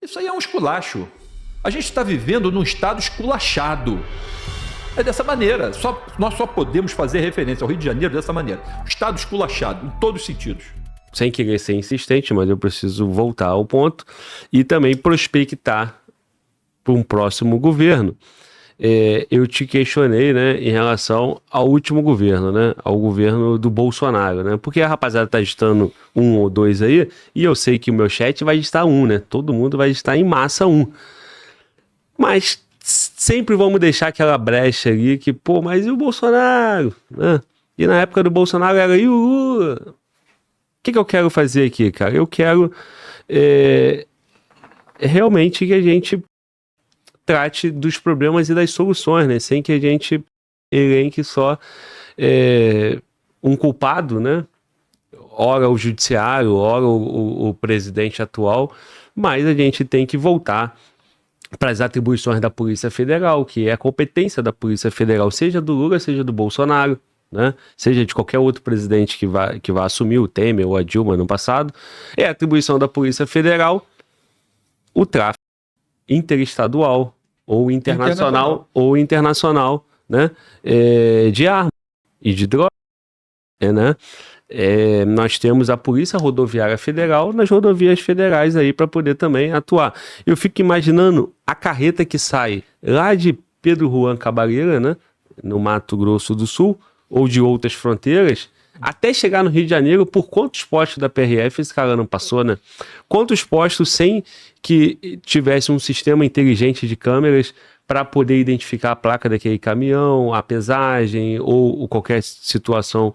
Isso aí é um esculacho. A gente está vivendo num estado esculachado. É dessa maneira. Nós só podemos fazer referência ao Rio de Janeiro dessa maneira. Um estado esculachado, em todos os sentidos. Sem querer ser insistente, mas eu preciso voltar ao ponto e também prospectar para um próximo governo. Eu te questionei, né, em relação ao último governo, né, ao governo do Bolsonaro, né, porque a rapaziada tá digitando 1 ou 2 aí, e eu sei que o meu chat vai digitar 1, né, todo mundo vai digitar em massa 1. Mas sempre vamos deixar aquela brecha ali que, pô, mas e o Bolsonaro? Né? E na época do Bolsonaro era e o Lula? O que eu quero fazer aqui, cara? Eu quero realmente que a gente trate dos problemas e das soluções, né? Sem que a gente elenque só um culpado, né? Ora o judiciário, ora o presidente atual, mas a gente tem que voltar para as atribuições da Polícia Federal, que é a competência da Polícia Federal, seja do Lula, seja do Bolsonaro, né? Seja de qualquer outro presidente que vai assumir, o Temer ou a Dilma no passado, é a atribuição da Polícia Federal o tráfico interestadual ou internacional, né? De armas e de drogas, né? Nós temos a Polícia Rodoviária Federal nas rodovias federais aí para poder também atuar. Eu fico imaginando a carreta que sai lá de Pedro Juan Cabaleira, né, no Mato Grosso do Sul, ou de outras fronteiras, até chegar no Rio de Janeiro, por quantos postos da PRF esse cara não passou, né? Quantos postos sem que tivesse um sistema inteligente de câmeras para poder identificar a placa daquele caminhão, a pesagem ou qualquer situação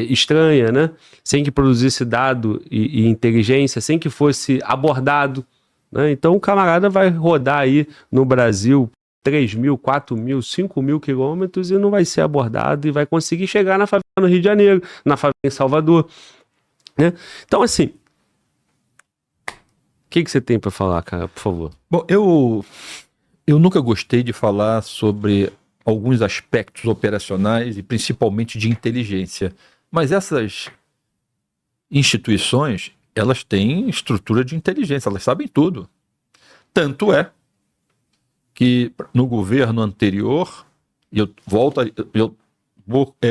estranha, né? Sem que produzisse dado e inteligência, sem que fosse abordado, né? Então o camarada vai rodar aí no Brasil 3.000, 4.000, 5.000 quilômetros e não vai ser abordado e vai conseguir chegar na favela no Rio de Janeiro, na favela em Salvador, né? Então assim, o que você tem para falar, cara, por favor? Bom, eu nunca gostei de falar sobre alguns aspectos operacionais e principalmente de inteligência, mas essas instituições, elas têm estrutura de inteligência, elas sabem tudo. Tanto é que no governo anterior, eu vou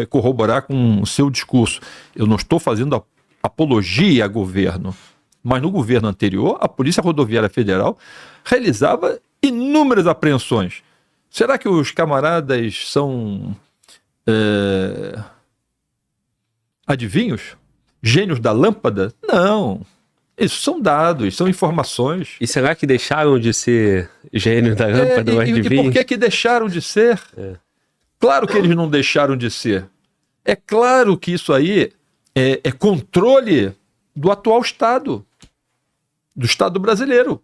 corroborar com o seu discurso, eu não estou fazendo apologia a governo, mas no governo anterior, a Polícia Rodoviária Federal realizava inúmeras apreensões. Será que os camaradas são adivinhos? Gênios da lâmpada? Não. Isso são dados, são informações. E será que deixaram de ser gênios da lâmpada ou adivinhos? E por que deixaram de ser? Claro que eles não deixaram de ser. É claro que isso aí é controle do atual Estado, do Estado brasileiro.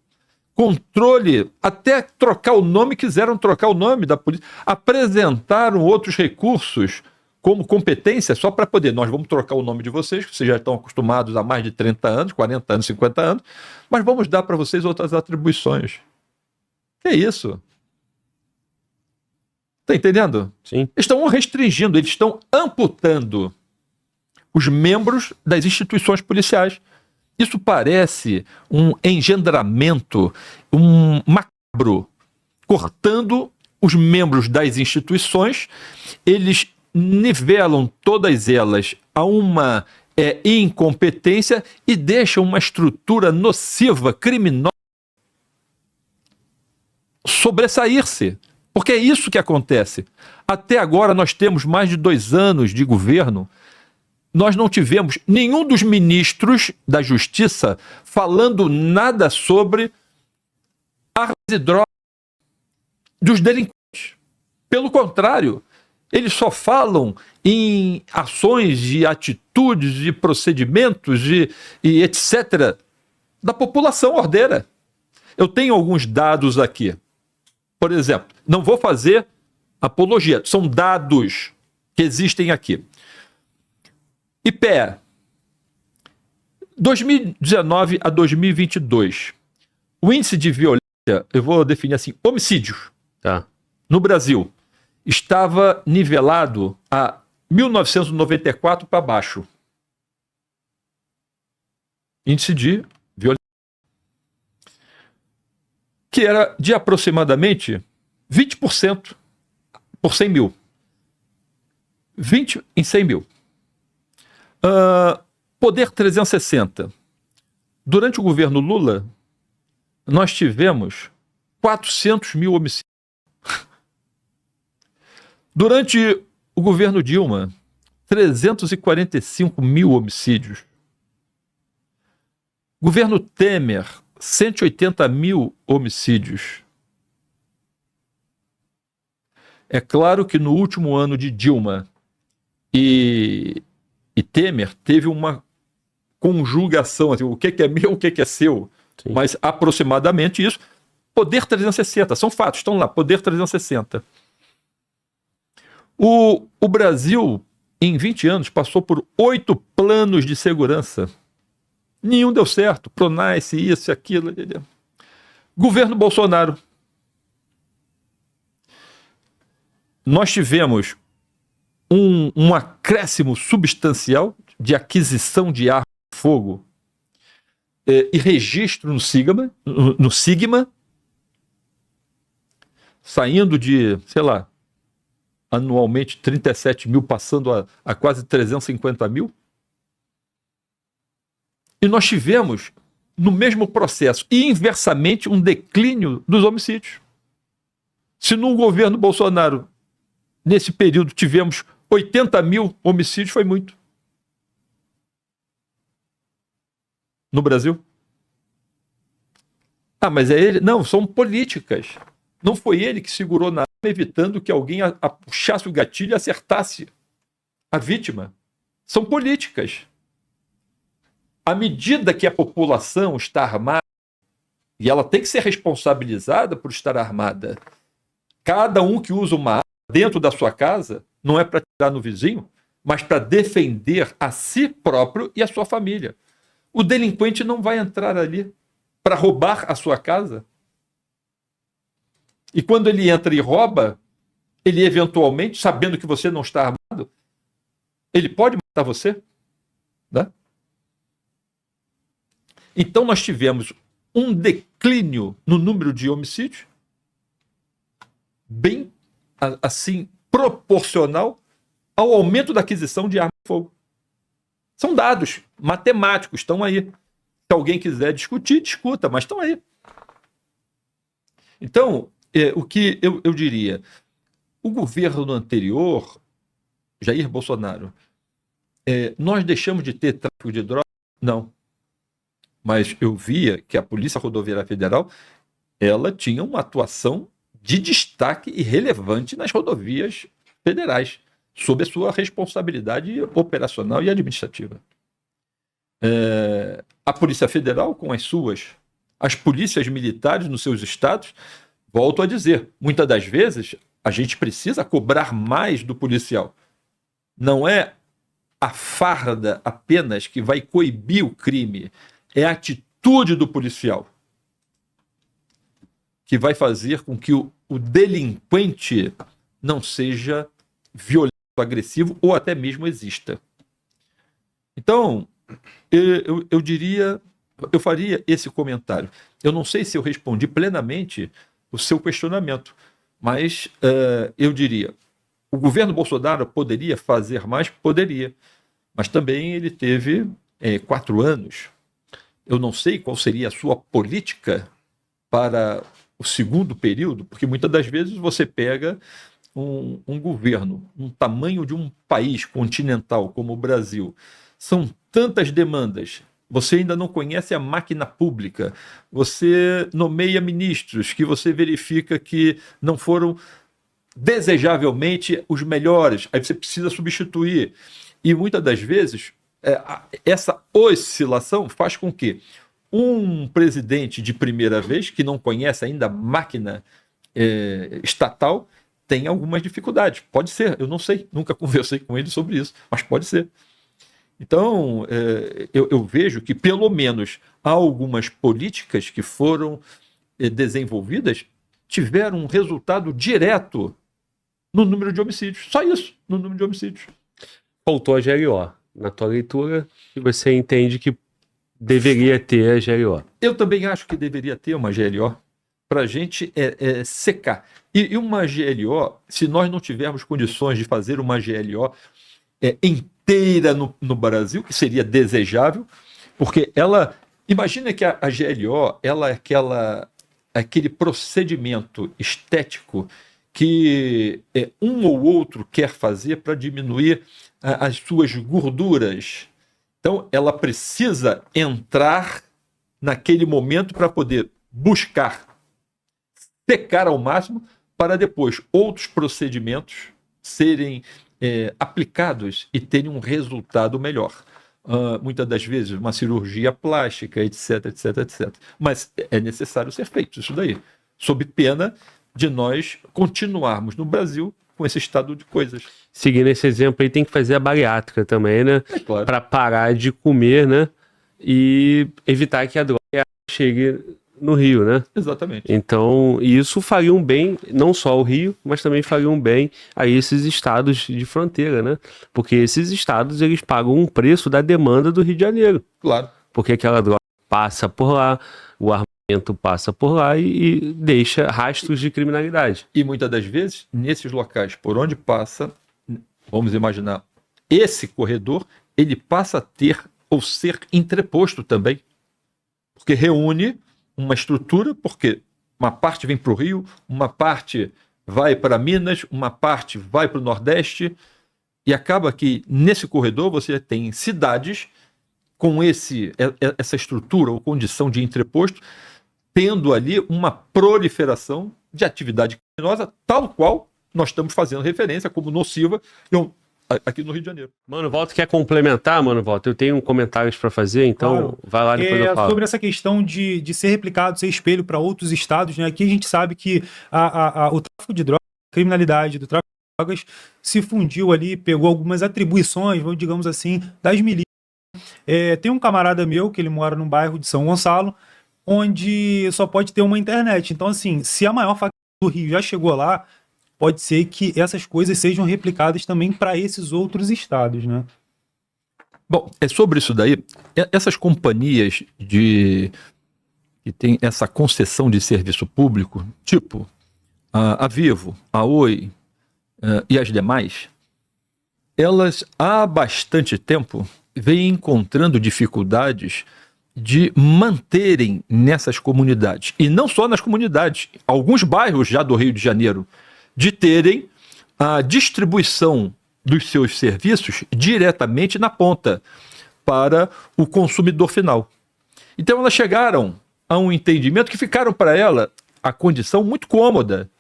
Controle, até trocar o nome, quiseram trocar o nome da polícia, apresentaram outros recursos como competência só para poder, nós vamos trocar o nome de vocês, que vocês já estão acostumados há mais de 30 anos, 40 anos, 50 anos, mas vamos dar para vocês outras atribuições. Que isso? Está entendendo? Sim. Estão restringindo, eles estão amputando os membros das instituições policiais. Isso parece um engendramento, um macabro, cortando os membros das instituições, eles nivelam todas elas a uma incompetência e deixam uma estrutura nociva, criminosa, sobressair-se. Porque é isso que acontece. Até agora nós temos mais de 2 anos de governo, nós não tivemos nenhum dos ministros da Justiça falando nada sobre armas e drogas dos delinquentes. Pelo contrário, eles só falam em ações e atitudes e procedimentos e etc. da população ordeira. Eu tenho alguns dados aqui. Por exemplo, não vou fazer apologia, são dados que existem aqui. IPE, 2019 a 2022, o índice de violência, eu vou definir assim, homicídios, no Brasil, estava nivelado a 1994 para baixo. Índice de violência. que era de aproximadamente 20% por 100 mil. 20 em 100 mil. Poder 360. Durante o governo Lula, nós tivemos 400 mil homicídios. Durante o governo Dilma, 345 mil homicídios. Governo Temer, 180 mil homicídios. É claro que no último ano de Dilma e Temer teve uma conjugação, assim, o que é meu, o que é seu. Sim. Mas aproximadamente isso. Poder 360, são fatos, estão lá, Poder 360. O Brasil, em 20 anos, passou por 8 planos de segurança. Nenhum deu certo. Pronaice, isso, aquilo. Governo Bolsonaro. Nós tivemos um acréscimo substancial de aquisição de arma de fogo e registro no Sigma, saindo de, sei lá, anualmente 37 mil, passando a quase 350 mil. E nós tivemos, no mesmo processo, e inversamente, um declínio dos homicídios. Se no governo Bolsonaro, nesse período, tivemos 80 mil homicídios, foi muito. No Brasil. Mas é ele? Não, são políticas. Não foi ele que segurou na arma, evitando que alguém puxasse o gatilho e acertasse a vítima. São políticas. À medida que a população está armada, e ela tem que ser responsabilizada por estar armada, cada um que usa uma arma dentro da sua casa não é para tirar no vizinho, mas para defender a si próprio e a sua família. O delinquente não vai entrar ali para roubar a sua casa. E quando ele entra e rouba, ele eventualmente, sabendo que você não está armado, ele pode matar você, né? Então nós tivemos um declínio no número de homicídios, bem assim, proporcional ao aumento da aquisição de arma de fogo. São dados matemáticos, estão aí. Se alguém quiser discutir, discuta, mas estão aí. Então, o que eu diria, o governo anterior, Jair Bolsonaro, nós deixamos de ter tráfico de drogas? Não. Mas eu via que a Polícia Rodoviária Federal, ela tinha uma atuação de destaque e relevante nas rodovias federais, sob a sua responsabilidade operacional e administrativa. A Polícia Federal, com as polícias militares nos seus estados, volto a dizer, muitas das vezes a gente precisa cobrar mais do policial. Não é a farda apenas que vai coibir o crime, é a atitude do policial que vai fazer com que o delinquente não seja violento, agressivo ou até mesmo exista. Então, eu diria, eu faria esse comentário. Eu não sei se eu respondi plenamente o seu questionamento, mas eu diria, o governo Bolsonaro poderia fazer mais? Poderia, mas também ele teve 4 anos. Eu não sei qual seria a sua política para o segundo período, porque muitas das vezes você pega um governo, um tamanho de um país continental como o Brasil, são tantas demandas, você ainda não conhece a máquina pública, você nomeia ministros que você verifica que não foram desejavelmente os melhores, aí você precisa substituir. E muitas das vezes essa oscilação faz com que um presidente de primeira vez, que não conhece ainda a máquina estatal, tenha algumas dificuldades. Pode ser, eu não sei, nunca conversei com ele sobre isso, mas pode ser. Então, eu vejo que, pelo menos, há algumas políticas que foram desenvolvidas, tiveram um resultado direto no número de homicídios. Só isso, no número de homicídios. Faltou a GLO. Na tua leitura, que você entende que deveria ter a GLO. Eu também acho que deveria ter uma GLO. para a gente secar. E uma GLO, se nós não tivermos condições de fazer uma GLO inteira no Brasil, que seria desejável, porque ela... Imagina que a GLO ela é aquele procedimento estético que um ou outro quer fazer para diminuir as suas gorduras. Então, ela precisa entrar naquele momento para poder buscar secar ao máximo para depois outros procedimentos serem aplicados e terem um resultado melhor. Muitas das vezes uma cirurgia plástica, etc, etc, etc. Mas é necessário ser feito isso daí, sob pena de nós continuarmos no Brasil com esse estado de coisas. Seguindo esse exemplo aí, tem que fazer a bariátrica também, né? Claro. Para parar de comer, né? E evitar que a droga chegue no Rio, né? Exatamente. Então, isso faria um bem, não só ao Rio, mas também faria um bem a esses estados de fronteira, né? Porque esses estados, eles pagam um preço da demanda do Rio de Janeiro. Claro. Porque aquela droga passa por lá, o armamento passa por lá e deixa rastros de criminalidade. E muitas das vezes, nesses locais por onde passa, vamos imaginar, esse corredor, ele passa a ter ou ser entreposto também. Porque reúne uma estrutura, porque uma parte vem para o Rio, uma parte vai para Minas, uma parte vai para o Nordeste, e acaba que nesse corredor você tem cidades com essa estrutura ou condição de entreposto, tendo ali uma proliferação de atividade criminosa, tal qual nós estamos fazendo referência, como nociva, aqui no Rio de Janeiro. Mano, Walter, quer complementar, Mano, Walter? Eu tenho comentários para fazer, então claro. Vai lá depois eu falo. Sobre essa questão de ser replicado, ser espelho para outros estados, né? Aqui a gente sabe que o tráfico de drogas, a criminalidade do tráfico de drogas se fundiu ali, pegou algumas atribuições, digamos assim, das milícias. Tem um camarada meu que ele mora num bairro de São Gonçalo, onde só pode ter uma internet. Então, assim, se a maior facção do Rio já chegou lá, pode ser que essas coisas sejam replicadas também para esses outros estados, né? Bom, sobre isso daí, essas companhias que têm essa concessão de serviço público, tipo a Vivo, a Oi e as demais, elas há bastante tempo vêm encontrando dificuldades de manterem nessas comunidades, e não só nas comunidades, alguns bairros já do Rio de Janeiro, de terem a distribuição dos seus serviços diretamente na ponta para o consumidor final. Então elas chegaram a um entendimento que ficaram para ela a condição muito cômoda.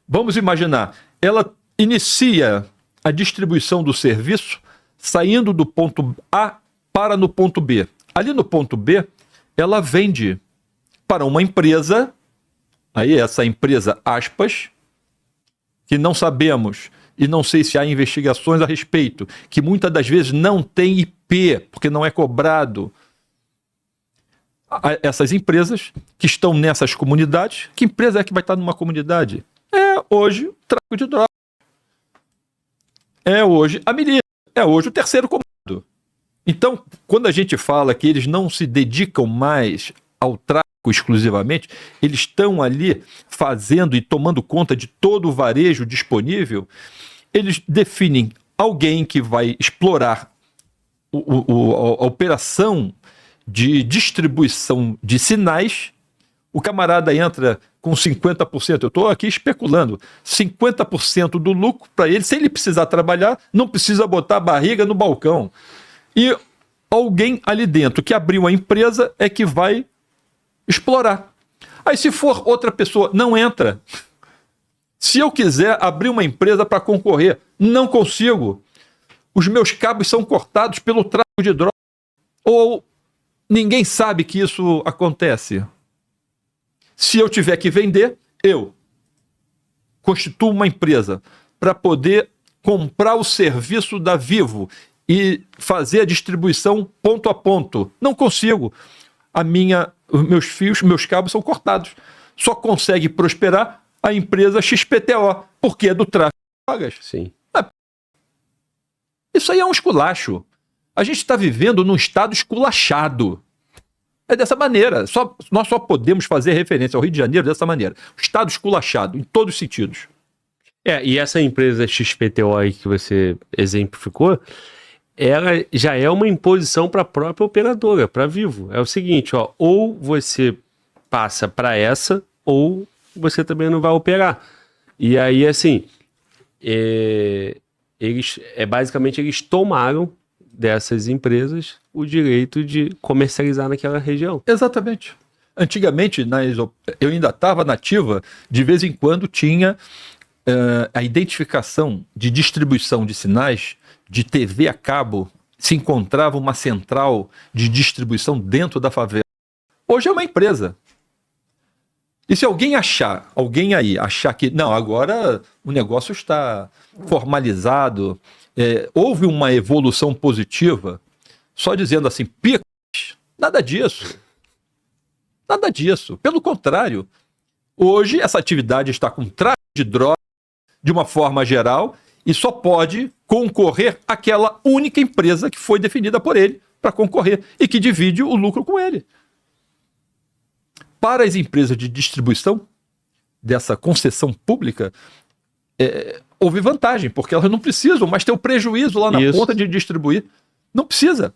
Vamos imaginar, ela inicia a distribuição do serviço saindo do ponto A para no ponto B. Ali no ponto B, ela vende para uma empresa, aí essa empresa, aspas, que não sabemos, e não sei se há investigações a respeito, que muitas das vezes não tem IP, porque não é cobrado. Essas empresas que estão nessas comunidades, que empresa é que vai estar numa comunidade? Hoje o tráfico de drogas. Hoje a milícia. Hoje o terceiro comando. Então, quando a gente fala que eles não se dedicam mais ao tráfico exclusivamente, eles estão ali fazendo e tomando conta de todo o varejo disponível, eles definem alguém que vai explorar a operação de distribuição de sinais. O camarada entra com 50%, eu estou aqui especulando, 50% do lucro para ele, se ele precisar trabalhar, não precisa botar a barriga no balcão. E alguém ali dentro que abriu a empresa é que vai explorar. Aí se for outra pessoa, não entra. Se eu quiser abrir uma empresa para concorrer, não consigo. Os meus cabos são cortados pelo tráfico de drogas. Ou ninguém sabe que isso acontece. Se eu tiver que vender, eu constituo uma empresa para poder comprar o serviço da Vivo e fazer a distribuição ponto a ponto. Não consigo. Os meus fios, meus cabos são cortados. Só consegue prosperar a empresa XPTO, porque é do tráfico de drogas. Sim. Isso aí é um esculacho. A gente está vivendo num estado esculachado. É dessa maneira. Nós só podemos fazer referência ao Rio de Janeiro dessa maneira. O Estado esculachado, em todos os sentidos. E essa empresa XPTO aí que você exemplificou, ela já é uma imposição para a própria operadora, para a Vivo. É o seguinte, ó, ou você passa para essa, ou você também não vai operar. E aí, assim, basicamente eles tomaram dessas empresas o direito de comercializar naquela região. Exatamente. Antigamente, eu ainda estava nativa, de vez em quando tinha a identificação de distribuição de sinais de TV a cabo, se encontrava uma central de distribuição dentro da favela. Hoje é uma empresa. E se alguém achar que, não, agora o negócio está formalizado, houve uma evolução positiva, só dizendo assim, nada disso. Nada disso. Pelo contrário, hoje essa atividade está com tráfico de drogas de uma forma geral e só pode concorrer aquela única empresa que foi definida por ele para concorrer e que divide o lucro com ele. Para as empresas de distribuição dessa concessão pública, houve vantagem, porque elas não precisam mais ter o prejuízo lá na ponta de distribuir. Não precisa.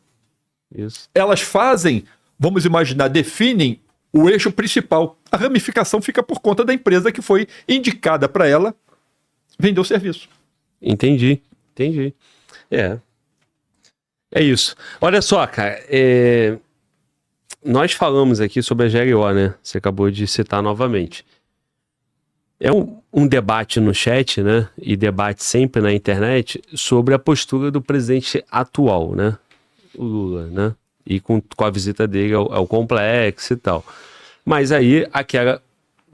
Isso. Elas fazem, vamos imaginar, definem o eixo principal. A ramificação fica por conta da empresa que foi indicada para ela vender o serviço. Entendi. É isso. Olha só, cara, nós falamos aqui sobre a GLO, né? Você acabou de citar novamente. É um debate no chat, né? E debate sempre na internet sobre a postura do presidente atual, né? O Lula, né? E com a visita dele ao complexo e tal. Mas aí,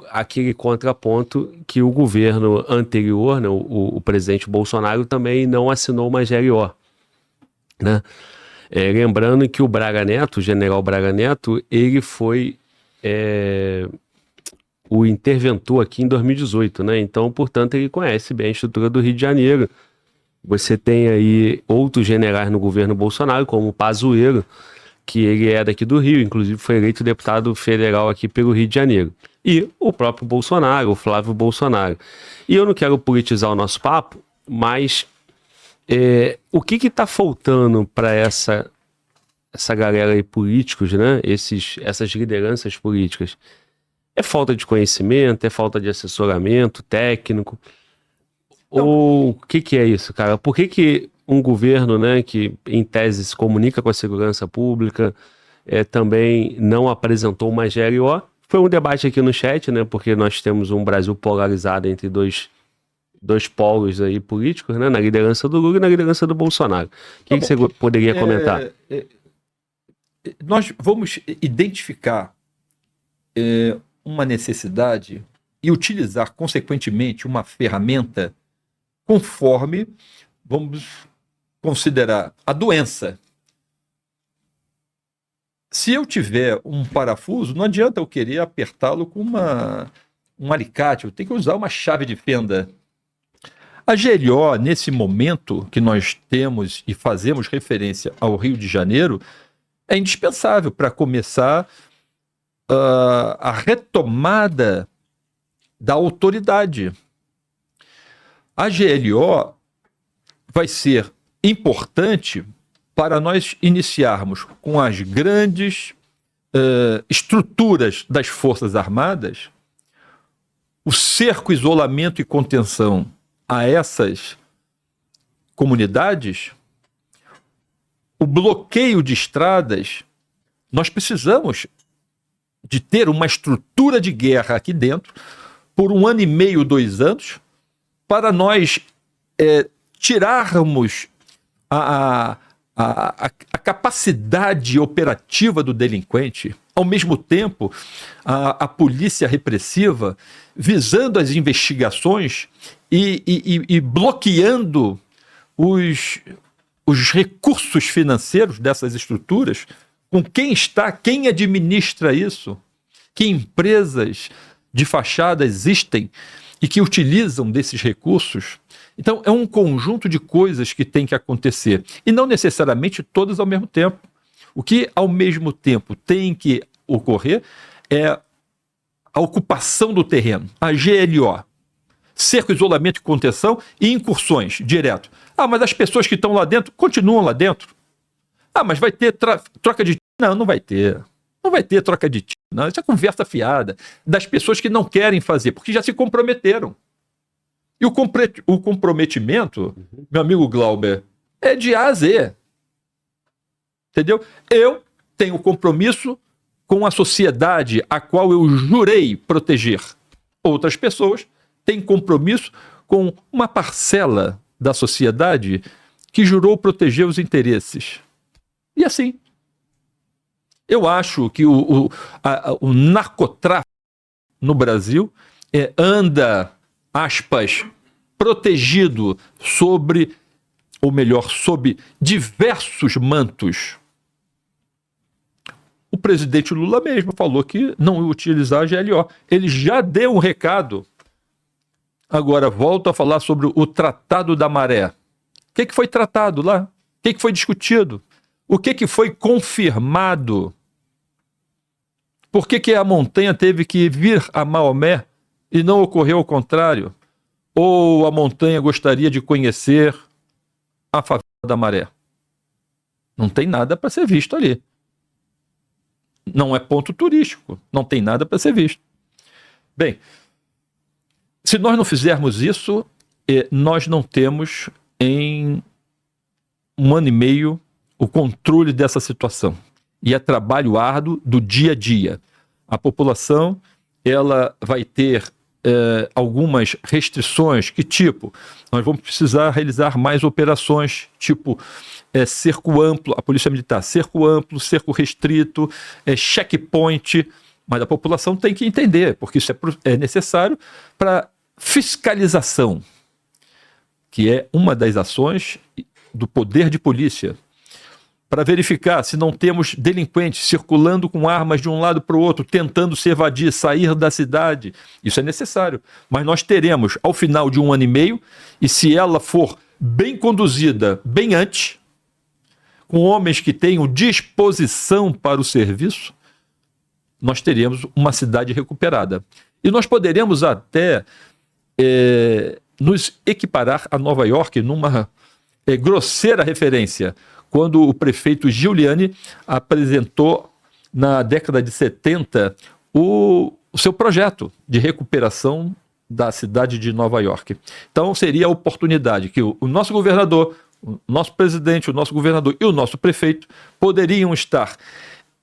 aquele contraponto que o governo anterior, né? O presidente Bolsonaro também não assinou uma GLO, né? Lembrando que o Braga Neto, o general Braga Neto, ele foi o interventor aqui em 2018, né? Então, portanto, ele conhece bem a estrutura do Rio de Janeiro. Você tem aí outros generais no governo Bolsonaro, como o Pazuello, que ele é daqui do Rio, inclusive foi eleito deputado federal aqui pelo Rio de Janeiro. E o próprio Bolsonaro, o Flávio Bolsonaro. E eu não quero politizar o nosso papo, mas o que está faltando para essa galera aí, políticos, né? Essas lideranças políticas? É falta de conhecimento, é falta de assessoramento técnico? Não. Ou o que é isso, cara? Por que um governo, né, que em tese se comunica com a segurança pública, também não apresentou uma GLO? Foi um debate aqui no chat, né? Porque nós temos um Brasil polarizado entre dois polos aí políticos, né? Na liderança do Lula e na liderança do Bolsonaro. O que você poderia comentar? Nós vamos identificar uma necessidade e utilizar, consequentemente, uma ferramenta conforme vamos considerar a doença. Se eu tiver um parafuso, não adianta eu querer apertá-lo com um alicate, eu tenho que usar uma chave de fenda. A GLO, nesse momento que nós temos e fazemos referência ao Rio de Janeiro, é indispensável para começar a retomada da autoridade. A GLO vai ser importante para nós iniciarmos com as grandes estruturas das Forças Armadas, o cerco, isolamento e contenção a essas comunidades, o bloqueio de estradas. Nós precisamos de ter uma estrutura de guerra aqui dentro por 1 ano e meio, 2 anos, para nós tirarmos a capacidade operativa do delinquente, ao mesmo tempo a polícia repressiva, visando as investigações e bloqueando os recursos financeiros dessas estruturas, com quem administra isso, que empresas de fachada existem e que utilizam desses recursos. Então, é um conjunto de coisas que tem que acontecer, e não necessariamente todas ao mesmo tempo. O que, ao mesmo tempo, tem que ocorrer é a ocupação do terreno, a GLO. Cerco, isolamento e contenção e incursões, direto. Ah, mas as pessoas que estão lá dentro continuam lá dentro. Ah, mas vai ter troca de tiro? Não, não vai ter. Não vai ter troca de tiro, não. Isso é conversa fiada das pessoas que não querem fazer, porque já se comprometeram. E o comprometimento, meu amigo Glauber, é de A a Z. Entendeu? Eu tenho compromisso com a sociedade a qual eu jurei proteger. Outras pessoas têm compromisso com uma parcela da sociedade que jurou proteger os interesses. E assim, eu acho que o narcotráfico no Brasil anda, aspas, protegido sobre, ou melhor, sob diversos mantos. O presidente Lula mesmo falou que não ia utilizar a GLO. Ele já deu um recado. Agora, volto a falar sobre o Tratado da Maré. O que foi tratado lá? O que foi discutido? O que foi confirmado? Por que a montanha teve que vir a Maomé e não ocorreu o contrário? Ou a montanha gostaria de conhecer a favela da Maré? Não tem nada para ser visto ali. Não é ponto turístico, não tem nada para ser visto. Bem, se nós não fizermos isso, nós não temos em 1 ano e meio o controle dessa situação. E é trabalho árduo do dia a dia. A população ela vai ter algumas restrições, que tipo? Nós vamos precisar realizar mais operações, tipo cerco amplo, a Polícia Militar, cerco amplo, cerco restrito, checkpoint, mas a população tem que entender, porque isso é necessário para fiscalização, que é uma das ações do poder de polícia, para verificar se não temos delinquentes circulando com armas de um lado para o outro, tentando se evadir, sair da cidade. Isso é necessário. Mas nós teremos, ao final de 1 ano e meio, e se ela for bem conduzida, bem antes, com homens que tenham disposição para o serviço, nós teremos uma cidade recuperada. E nós poderemos até nos equiparar a Nova York numa grosseira referência, quando o prefeito Giuliani apresentou, na década de 70, o seu projeto de recuperação da cidade de Nova York. Então, seria a oportunidade que o nosso governador, o nosso presidente, o nosso governador e o nosso prefeito poderiam estar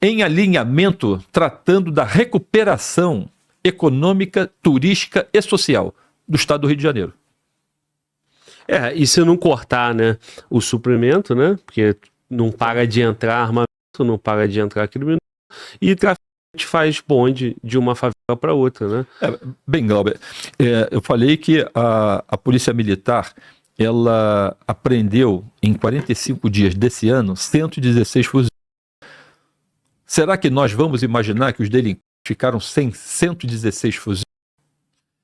em alinhamento tratando da recuperação econômica, turística e social do estado do Rio de Janeiro. E se não cortar, né, o suprimento, né, porque não para de entrar armamento, não para de entrar criminoso, e traficante faz bonde de uma favela para outra, né? Bem, Glauber, eu falei que a Polícia Militar, ela apreendeu em 45 dias desse ano 116 fuzis. Será que nós vamos imaginar que os delinquentes ficaram sem 116 fuzis?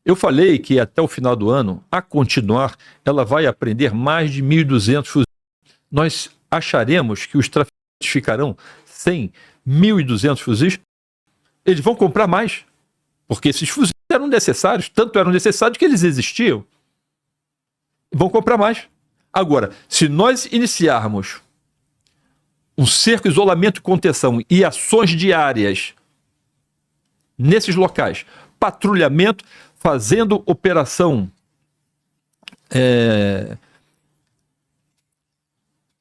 Eu falei que até o final do ano, a continuar, ela vai apreender mais de 1.200 fuzis. Nós acharemos que os traficantes ficarão sem 1.200 fuzis? Eles vão comprar mais, porque esses fuzis eram necessários, tanto eram necessários que eles existiam. Vão comprar mais. Agora, se nós iniciarmos um cerco, isolamento e contenção e ações diárias nesses locais, patrulhamento, fazendo operação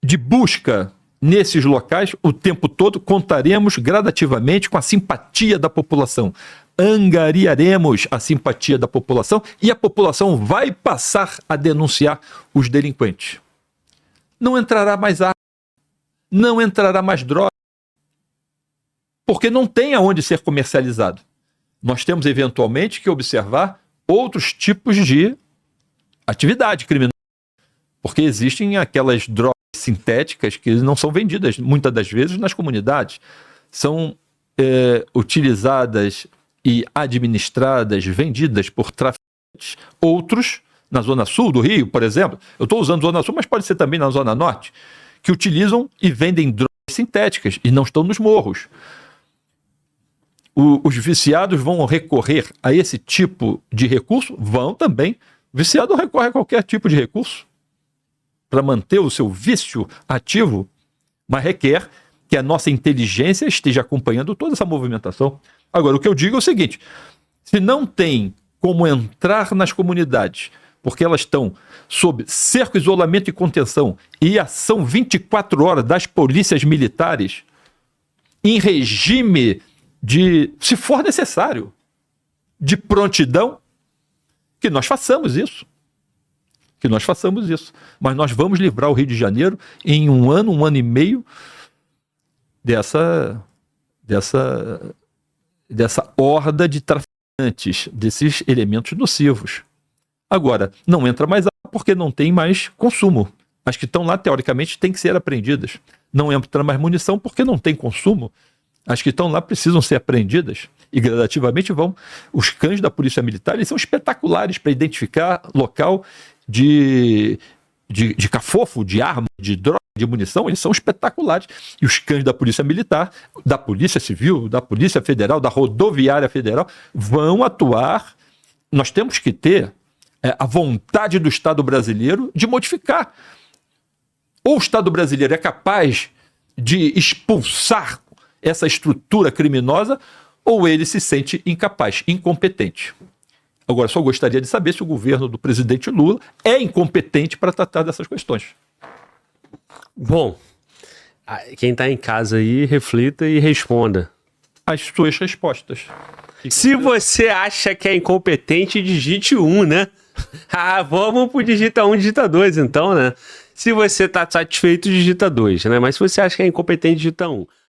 de busca nesses locais o tempo todo, contaremos gradativamente com a simpatia da população. Angariaremos a simpatia da população e a população vai passar a denunciar os delinquentes. Não entrará mais arma, não entrará mais droga, porque não tem aonde ser comercializado. Nós temos, eventualmente, que observar outros tipos de atividade criminosa, porque existem aquelas drogas sintéticas que não são vendidas, muitas das vezes, nas comunidades. São utilizadas e administradas, vendidas por traficantes, outros, na Zona Sul do Rio, por exemplo, eu estou usando Zona Sul, mas pode ser também na Zona Norte, que utilizam e vendem drogas sintéticas e não estão nos morros. Os viciados vão recorrer a esse tipo de recurso? Vão também. O viciado recorre a qualquer tipo de recurso para manter o seu vício ativo, mas requer que a nossa inteligência esteja acompanhando toda essa movimentação. Agora, o que eu digo é o seguinte: se não tem como entrar nas comunidades, porque elas estão sob cerco, isolamento e contenção, e ação 24 horas das polícias militares, em regime de, se for necessário, de prontidão, que nós façamos isso. Que nós façamos isso. Mas nós vamos livrar o Rio de Janeiro em um ano e meio dessa horda de traficantes, desses elementos nocivos. Agora, não entra mais água porque não tem mais consumo. As que estão lá, teoricamente, têm que ser apreendidas. Não entra mais munição porque não tem consumo. As que estão lá precisam ser apreendidas e gradativamente vão. Os cães da Polícia Militar, eles são espetaculares para identificar local de cafofo, de arma, de droga, de munição. Eles são espetaculares. E os cães da Polícia Militar, da Polícia Civil, da Polícia Federal, da Rodoviária Federal, vão atuar. Nós temos que ter a vontade do Estado brasileiro de modificar. Ou o Estado brasileiro é capaz de expulsar essa estrutura criminosa, ou ele se sente incapaz, incompetente. Agora, só gostaria de saber se o governo do presidente Lula é incompetente para tratar dessas questões. Bom, quem está em casa aí, reflita e responda. As suas respostas. Se você acha que é incompetente, digite 1, né? Vamos pro digita 1, digita 2, então, né? Se você está satisfeito, digita 2, né? Mas se você acha que é incompetente, digita 1.